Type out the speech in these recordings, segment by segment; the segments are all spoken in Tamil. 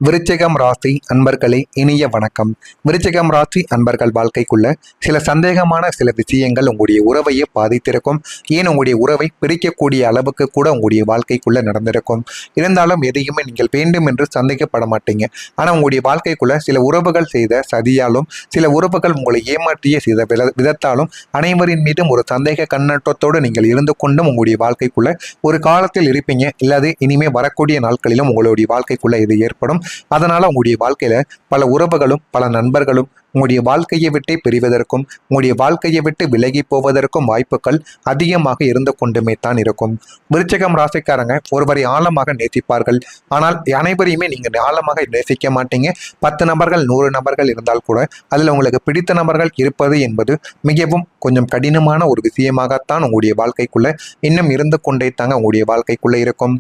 விருச்சிகம் ராசி அன்பர்களே இனிய வணக்கம். விருச்சிகம் ராசி அன்பர்கள் வாழ்க்கைக்குள்ள சில சந்தேகமான சில விஷயங்கள் உங்களுடைய உறவையே பாதித்திருக்கும். ஏன் உங்களுடைய உறவை பிரிக்கக்கூடிய அளவுக்கு கூட உங்களுடைய வாழ்க்கைக்குள்ள நடந்திருக்கும். இருந்தாலும் எதையுமே நீங்கள் வேண்டும் என்று சந்தேகப்பட மாட்டீங்க. ஆனால் உங்களுடைய வாழ்க்கைக்குள்ள சில உறவுகள் செய்த சதியாலும் சில உறவுகள் உங்களை ஏமாற்றிய செய்த விதத்தாலும் அனைவரின் மீதும் ஒரு சந்தேக கண்ணோட்டத்தோடு நீங்கள் இருந்து கொண்டும் உங்களுடைய வாழ்க்கைக்குள்ள ஒரு காலத்தில் இருப்பீங்க. இல்லாது இனிமே வரக்கூடிய நாட்களிலும் உங்களுடைய வாழ்க்கைக்குள்ள இது ஏற்படும். அதனால உங்களுடைய வாழ்க்கையில பல உறவுகளும் பல நண்பர்களும் உங்களுடைய வாழ்க்கையை விட்டே பிரிவதற்கும் உங்களுடைய வாழ்க்கையை விட்டு விலகி போவதற்கும் வாய்ப்புகள் அதிகமாக இருந்து கொண்டுமே தான் இருக்கும். விருச்சிகம் ராசிக்காரங்க ஒருவரை ஆழமாக நேசிப்பார்கள். ஆனால் அனைவரையுமே நீங்க ஆழமாக நேசிக்க மாட்டீங்க. 10 நபர்கள் 100 நபர்கள் இருந்தால் கூட அதுல உங்களுக்கு பிடித்த நபர்கள் இருப்பது என்பது மிகவும் கொஞ்சம் கடினமான ஒரு விஷயமாகத்தான் உங்களுடைய வாழ்க்கைக்குள்ள இன்னும் இருந்து கொண்டே தாங்க உங்களுடைய வாழ்க்கைக்குள்ள இருக்கும்.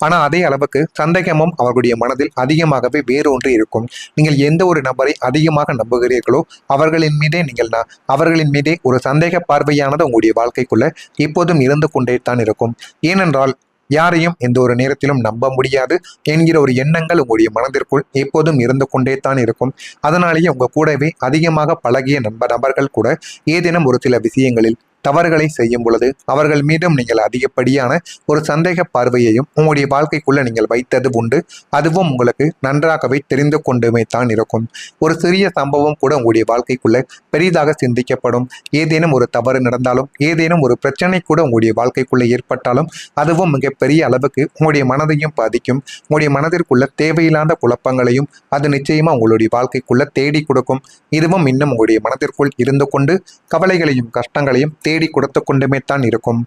ஆனால் அதே அளவுக்கு சந்தேகமும் அவர்களுடைய மனதில் அதிகமாகவே வேரூன்றி இருக்கும். நீங்கள் எந்த ஒரு நபரை அதிகமாக நம்புகிறீர்களோ அவர்களின் மீதே ஒரு சந்தேக பார்வையானது உங்களுடைய வாழ்க்கைக்குள்ள எப்போதும் இருந்து கொண்டே தான் இருக்கும். ஏனென்றால் யாரையும் எந்த ஒரு நேரத்திலும் நம்ப முடியாது என்கிற ஒரு எண்ணங்கள் உங்களுடைய மனதிற்குள் எப்போதும் இருந்து கொண்டே தான் இருக்கும். அதனாலேயே உங்க கூடவே அதிகமாக பழகிய நபர்கள் கூட ஏதேனும் ஒரு சில விஷயங்களில் தவறுகளை செய்யும் பொழுது அவர்கள் மீதும் நீங்கள் அதிகப்படியான ஒரு சந்தேக பார்வையையும் உங்களுடைய வாழ்க்கைக்குள்ள நீங்கள் வைத்தது உண்டு. அதுவும் உங்களுக்கு நன்றாகவே தெரிந்து கொண்டுமே தான் இருக்கும். ஒரு சிறிய சம்பவம் கூட உங்களுடைய வாழ்க்கைக்குள்ள பெரிதாக சிந்திக்கப்படும். ஏதேனும் ஒரு தவறு நடந்தாலும் ஏதேனும் ஒரு பிரச்சனை கூட உங்களுடைய வாழ்க்கைக்குள்ள ஏற்பட்டாலும் அதுவும் மிகப்பெரிய அளவுக்கு உங்களுடைய மனதையும் பாதிக்கும். உங்களுடைய மனதிற்குள்ள தேவையில்லாத குழப்பங்களையும் அது நிச்சயமா உங்களுடைய வாழ்க்கைக்குள்ள தேடி கொடுக்கும். இதுவும் இன்னும் உங்களுடைய மனதிற்குள் இருந்து கொண்டு கவலைகளையும் கஷ்டங்களையும் தேடி கொடுத்து கொண்டுமே தான் இருக்கும்.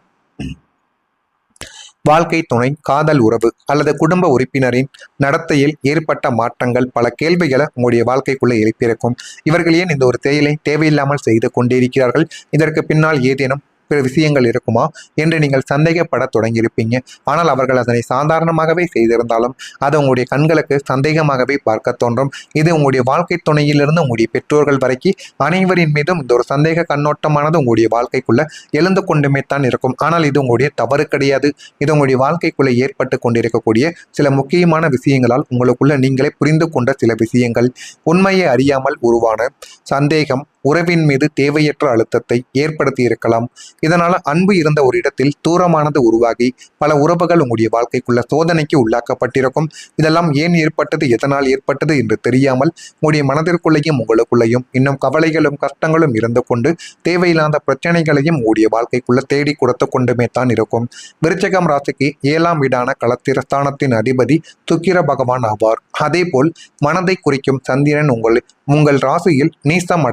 வாழ்க்கை துணை, காதல் உறவு அல்லது குடும்ப உறுப்பினரின் நடத்தையில் ஏற்பட்ட மாற்றங்கள் பல கேள்விகளை உங்களுடைய வாழ்க்கைக்குள்ள எழுப்பியிருக்கும். இவர்கள் ஏன் இந்த ஒரு செயலை தேவையில்லாமல் செய்து கொண்டிருக்கிறார்கள், இதற்கு பின்னால் ஏதேனும் விஷயங்கள் இருக்குமா என்று நீங்கள் சந்தேகப்பட தொடங்கியிருப்பீங்க. ஆனால் அவர்கள் அதனை சாதாரணமாகவே செய்திருந்தாலும் அது உங்களுடைய கண்களுக்கு சந்தேகமாகவே பார்க்க தோன்றும். இது உங்களுடைய வாழ்க்கை துணையிலிருந்து உங்களுடைய பெற்றோர்கள் வரைக்கும் அனைவரின் மீதும் இந்த ஒரு சந்தேக கண்ணோட்டமானது உங்களுடைய வாழ்க்கைக்குள்ள எழுந்து கொண்டுமே தான் இருக்கும். ஆனால் இது உங்களுடைய தவறு கிடையாது. இது உங்களுடைய வாழ்க்கைக்குள்ள ஏற்பட்டு கொண்டிருக்கக்கூடிய சில முக்கியமான விஷயங்களால் உங்களுக்குள்ள நீங்களே புரிந்து கொண்ட சில விஷயங்கள். உண்மையை அறியாமல் உருவான சந்தேகம் உறவின் மீது தேவையற்ற அழுத்தத்தை ஏற்படுத்தி இருக்கலாம். இதனால அன்பு இருந்த ஒரு இடத்தில் தூரமானது உருவாகி பல உறவுகள் உங்களுடைய வாழ்க்கைக்குள்ள சோதனைக்கு உள்ளாக்கப்பட்டிருக்கும். இதெல்லாம் ஏன் ஏற்பட்டது, எதனால் ஏற்பட்டது என்று தெரியாமல் உங்களுடைய மனதிற்குள்ளேயும் உங்களுக்குள்ளேயும் இன்னும் கவலைகளும் கஷ்டங்களும் இருந்து கொண்டு தேவையில்லாத பிரச்சனைகளையும் உங்களுடைய வாழ்க்கைக்குள்ள தேடி கொடுத்து கொண்டுமே தான் இருக்கும். விருச்சிகம் ராசிக்கு 7ஆம் வீடான களத்திரஸ்தானத்தின் அதிபதி சுக்கிர பகவான் ஆவார். அதே போல் மனதை குறிக்கும் சந்திரன் உங்கள் ராசியில் நீசம்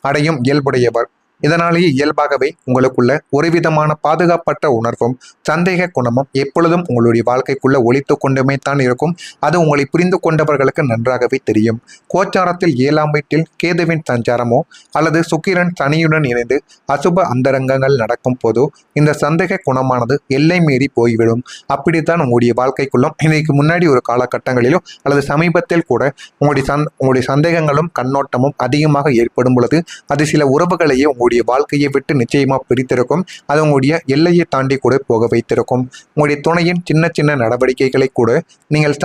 அடையும் இயல்புடையவர். இதனாலேயே இயல்பாகவே உங்களுக்குள்ள ஒரு விதமான பாதுகாப்பற்ற உணர்வும் சந்தேக குணமும் எப்பொழுதும் உங்களுடைய வாழ்க்கைக்குள்ள ஒலித்து கொண்டுமே தான் இருக்கும். அது உங்களை புரிந்து கொண்டவர்களுக்கு நன்றாகவே தெரியும். கோச்சாரத்தில் 7ஆம் வீட்டில் கேதுவின் சஞ்சாரமோ அல்லது சுக்கிரன் சனியுடன் இணைந்து அசுப அந்தரங்கங்கள் நடக்கும் போதோ இந்த சந்தேக குணமானது எல்லை மீறி போய்விடும். அப்படித்தான் உங்களுடைய வாழ்க்கைக்குள்ளும் இன்னைக்கு முன்னாடி ஒரு காலகட்டங்களிலோ அல்லது சமீபத்தில் கூட உங்களுடைய சந்தேகங்களும் கண்ணோட்டமும் அதிகமாக ஏற்படும் பொழுது அது சில உறவுகளையே உங்களுடைய வாழ்க்கையை விட்டு நிச்சயமா பிரித்திருக்கும். அது உங்களுடைய எல்லையை தாண்டி கூட போக வைத்திருக்கும். உங்களுடைய துணையின் சின்ன சின்ன நடவடிக்கைகளை கூட நீங்கள்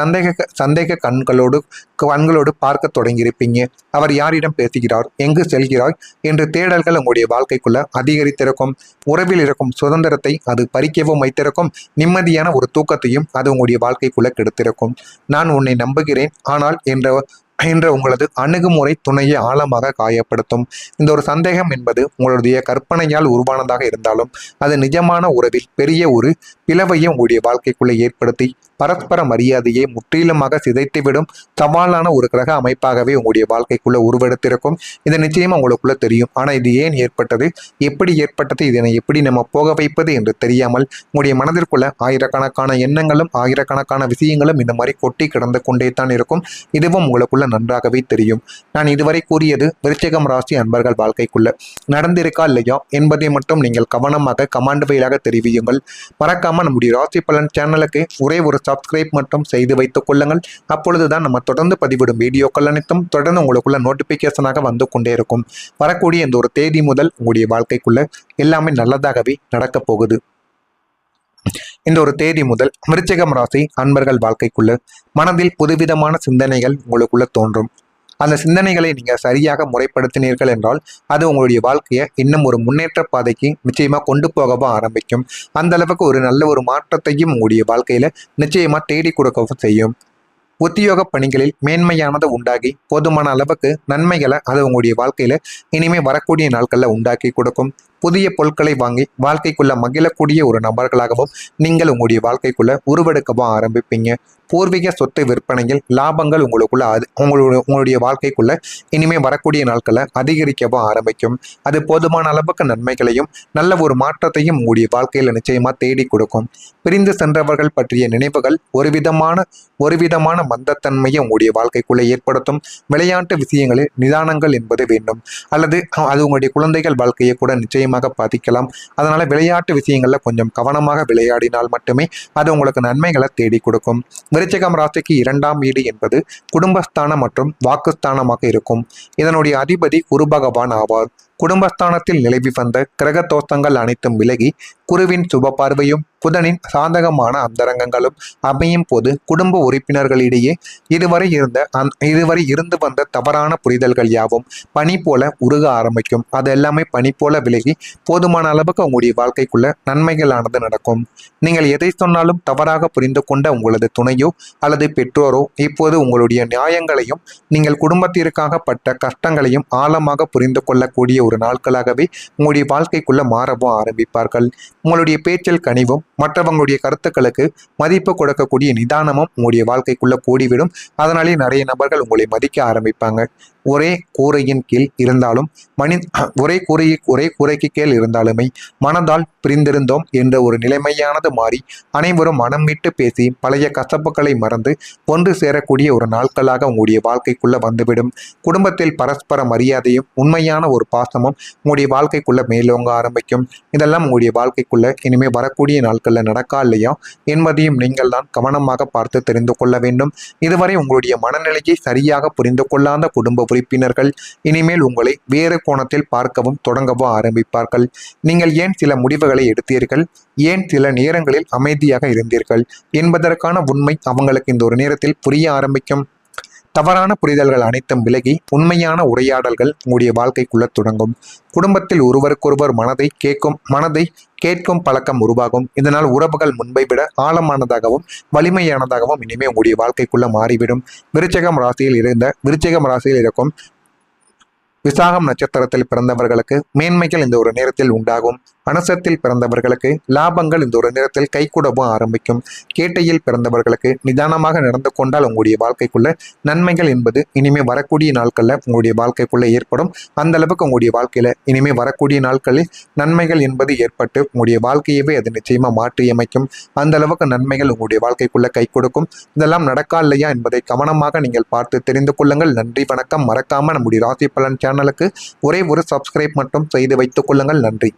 சந்தேக கண்களோடு பார்க்க தொடங்கியிருப்பீங்க. அவர் யாரிடம் பேசுகிறார், எங்கு செல்கிறார் என்று தேடல்கள் உங்களுடைய வாழ்க்கைக்குள்ள அதிகரித்திருக்கும். உறவில் இருக்கும் சுதந்திரத்தை அது பறிக்கவும் வைத்திருக்கும். நிம்மதியான ஒரு தூக்கத்தையும் அது உங்களுடைய வாழ்க்கைக்குள்ள கெடுத்திருக்கும். நான் உன்னை நம்புகிறேன் ஆனால் என்ற உங்களது அணுகுமுறை துணையை ஆழமாக காயப்படுத்தும். இந்த ஒரு சந்தேகம் என்பது உங்களுடைய கற்பனையால் உருவானதாக இருந்தாலும் அது நிஜமான உறவில் பெரிய ஒரு பிளவையும் உங்களுடைய வாழ்க்கைக்குள்ளே ஏற்படுத்தி பரஸ்பர மரியாதையை முற்றிலுமாக சிதைத்துவிடும் சவாலான ஒரு கிரக அமைப்பாகவே உங்களுடைய வாழ்க்கைக்குள்ள உருவெடுத்திருக்கும். இது நிச்சயமா உங்களுக்குள்ள தெரியும். ஆனால் இது ஏன் ஏற்பட்டது, எப்படி ஏற்பட்டது, இதனை எப்படி நம்ம போக வைப்பது என்று தெரியாமல் உங்களுடைய மனதிற்குள்ள ஆயிரக்கணக்கான எண்ணங்களும் ஆயிரக்கணக்கான விஷயங்களும் இந்த மாதிரி கொட்டி கிடந்து கொண்டே தான் இருக்கும். இதுவும் உங்களுக்குள்ள நன்றாகவே தெரியும். நான் இதுவரை கூறியது விருச்சிகம் ராசி அன்பர்கள் வாழ்க்கைக்குள்ள நடந்திருக்கா இல்லையா என்பதை மட்டும் நீங்கள் கவனமாக கமாண்ட் வழியாக தெரிவியுங்கள். மறக்காம நம்முடைய ராசி பலன் சேனலுக்கு ஒரே ஒரு சப்ஸ்கிரைப் மட்டும் செய்து வைத்துக் கொள்ளுங்கள். அப்பொழுதுதான் நம்ம தொடர்ந்து பதிவிடும் வீடியோக்கள் அனைத்தும் தொடர்ந்து உங்களுக்குள்ள நோட்டிபிகேஷனாக வந்து கொண்டே இருக்கும். வரக்கூடிய இந்த ஒரு தேதி முதல் உங்களுடைய வாழ்க்கைக்குள்ள எல்லாமே நல்லதாகவே நடக்க போகுது. இந்த ஒரு தேதி முதல் விருச்சிகம் ராசி அன்பர்கள் வாழ்க்கைக்குள்ள மனதில் புதுவிதமான சிந்தனைகள் உங்களுக்குள்ள தோன்றும். அந்த சிந்தனைகளை நீங்க சரியாக முறைப்படுத்தினீர்கள் என்றால் அது உங்களுடைய வாழ்க்கையை இன்னும் ஒரு முன்னேற்ற பாதைக்கு நிச்சயமா கொண்டு போகவும் ஆரம்பிக்கும். அந்த அளவுக்கு ஒரு நல்ல ஒரு மாற்றத்தையும் உங்களுடைய வாழ்க்கையில நிச்சயமா தேடி கொடுக்கவும் செய்யும். உத்தியோக பணிகளில் மேன்மையானது உண்டாகி போதுமான அளவுக்கு நன்மைகளை அது உங்களுடைய வாழ்க்கையில இனிமே வரக்கூடிய நாட்கள்ல உண்டாக்கி கொடுக்கும். புதிய பொருட்களை வாங்கி வாழ்க்கைக்குள்ள மகிழக்கூடிய ஒரு நபர்களாகவும் நீங்கள் உங்களுடைய வாழ்க்கைக்குள்ள உருவெடுக்கவும் ஆரம்பிப்பீங்க. பூர்வீக சொத்து விற்பனையில் லாபங்கள் உங்களுடைய வாழ்க்கைக்குள்ள இனிமே வரக்கூடிய நாட்களை அதிகரிக்கவும் ஆரம்பிக்கும். அது போதுமான அளவுக்கு நன்மைகளையும் நல்ல ஒரு மாற்றத்தையும் உங்களுடைய வாழ்க்கையில நிச்சயமா தேடி கொடுக்கும். பிரிந்து சென்றவர்கள் பற்றிய நினைவுகள் ஒரு விதமான மந்தத்தன்மையை உங்களுடைய வாழ்க்கைக்குள்ள ஏற்படுத்தும். விளையாட்டு விஷயங்களில் நிதானங்கள் என்பது வேண்டும், அல்லது அது உங்களுடைய குழந்தைகள் வாழ்க்கையை கூட நிச்சயமாக பாதிக்கலாம். அதனால விளையாட்டு விஷயங்கள்ல கொஞ்சம் கவனமாக விளையாடினால் மட்டுமே அது உங்களுக்கு நன்மைகளை தேடி கொடுக்கும். விருச்சிகம் ராசிக்கு 2ஆம் வீடு என்பது குடும்பஸ்தானம் மற்றும் வாக்குஸ்தானமாக இருக்கும். இதனுடைய அதிபதி குரு பகவான் ஆவார். குடும்பஸ்தானத்தில் நிலவி வந்த கிரக தோஷங்கள் அனைத்தும் விலகி குருவின் சுப பார்வையும் புதனின் சாதகமான அந்தரங்கங்களும் அமையும் போது குடும்ப உறுப்பினர்களிடையே இதுவரை இருந்து வந்த தவறான புரிதல்கள் யாவும் பனி போல உருக ஆரம்பிக்கும். அது எல்லாமே பனி போல விலகி போதுமான அளவுக்கு உங்களுடைய வாழ்க்கைக்குள்ள நன்மைகளானது நடக்கும். நீங்கள் எதை சொன்னாலும் தவறாக புரிந்து கொண்ட உங்களது துணையோ அல்லது பெற்றோரோ இப்போது உங்களுடைய நியாயங்களையும் நீங்கள் குடும்பத்திற்காக பட்ட கஷ்டங்களையும் ஆழமாக புரிந்து கொள்ளக்கூடிய ஒரு நாட்களாகவே உங்களுடைய வாழ்க்கைக்குள்ள மாறவும் ஆரம்பிப்பார்கள். உங்களுடைய பேச்சில் கனிவும் மற்றவங்களுடைய கருத்துக்களுக்கு மதிப்பு கொடுக்கக்கூடிய நிதானமும் உங்களுடைய வாழ்க்கைக்குள்ள கூடிவிடும். அதனாலே நிறைய நபர்கள் உங்களை மதிக்க ஆரம்பிப்பாங்க. ஒரே கூரையின் கீழ் இருந்தாலும் ஒரே கூரைக்கு கீழ் இருந்தாலுமே மனதால் பிரிந்திருந்தோம் என்ற ஒரு நிலைமையானது மாறி அனைவரும் மனம் விட்டு பேசி பழைய கசப்புகளை மறந்து ஒன்று சேரக்கூடிய ஒரு நாட்களாக உங்களுடைய வாழ்க்கைக்குள்ள வந்துவிடும். குடும்பத்தில் பரஸ்பர மரியாதையும் உண்மையான ஒரு பாசமும் உங்களுடைய வாழ்க்கைக்குள்ள மேலோங்க ஆரம்பிக்கும். இதெல்லாம் உங்களுடைய வாழ்க்கைக்குள்ள இனிமே வரக்கூடிய நாட்கள்ல நடக்கா இல்லையா என்பதையும் நீங்கள் தான் கவனமாக பார்த்து தெரிந்து கொள்ள வேண்டும். இதுவரை உங்களுடைய மனநிலையை சரியாக புரிந்து கொள்ளாத குடும்ப உறுப்பினர்கள் இனிமேல் உங்களை வேறு கோணத்தில் பார்க்கவும் தொடங்கவும் ஆரம்பிப்பார்கள். நீங்கள் ஏன் சில முடிவுகளை எடுத்தீர்கள், ஏன் சில நேரங்களில் அமைதியாக இருந்தீர்கள் என்பதற்கான உண்மை அவங்களுக்கு இந்த ஒரு நேரத்தில் புரிய ஆரம்பிக்கும். தவறான புரிதல்கள் அனைத்தும் விலகி உண்மையான உரையாடல்கள் உங்களுடைய வாழ்க்கைக்குள்ள தொடங்கும். குடும்பத்தில் ஒருவருக்கொருவர் மனதை கேட்கும் பழக்கம் உருவாகும். இதனால் உறவுகள் முன்பை விட ஆழமானதாகவும் வலிமையானதாகவும் இனிமே உங்களுடைய வாழ்க்கைக்குள்ள மாறிவிடும். விருச்சிகம் ராசியில் இருக்கும் விசாகம் நட்சத்திரத்தில் பிறந்தவர்களுக்கு மேன்மைகள் இந்த ஒரு நேரத்தில் உண்டாகும். அனுசத்தில் பிறந்தவர்களுக்கு லாபங்கள் இந்த ஒரு நேரத்தில் கைகூடவும் ஆரம்பிக்கும். கேட்டையில் பிறந்தவர்களுக்கு நிதானமாக நடந்து கொண்டால் உங்களுடைய வாழ்க்கைக்குள்ள நன்மைகள் என்பது இனிமே வரக்கூடிய நாட்கள்ல உங்களுடைய வாழ்க்கைக்குள்ள ஏற்படும். அந்த அளவுக்கு உங்களுடைய வாழ்க்கையில இனிமே வரக்கூடிய நாட்களில் நன்மைகள் என்பது ஏற்பட்டு உங்களுடைய வாழ்க்கையவே அது நிச்சயமா மாற்றி அமைக்கும். அந்த அளவுக்கு நன்மைகள் உங்களுடைய வாழ்க்கைக்குள்ள கை கொடுக்கும். இதெல்லாம் நடக்கா இல்லையா என்பதை கவனமாக நீங்கள் பார்த்து தெரிந்து கொள்ளுங்கள். நன்றி, வணக்கம். மறக்காம நம்முடைய ராசி பலன் சேனலுக்கு ஒரே ஒரு சப்ஸ்கிரைப் மட்டும் செய்து வைத்துக் கொள்ளுங்கள். நன்றி.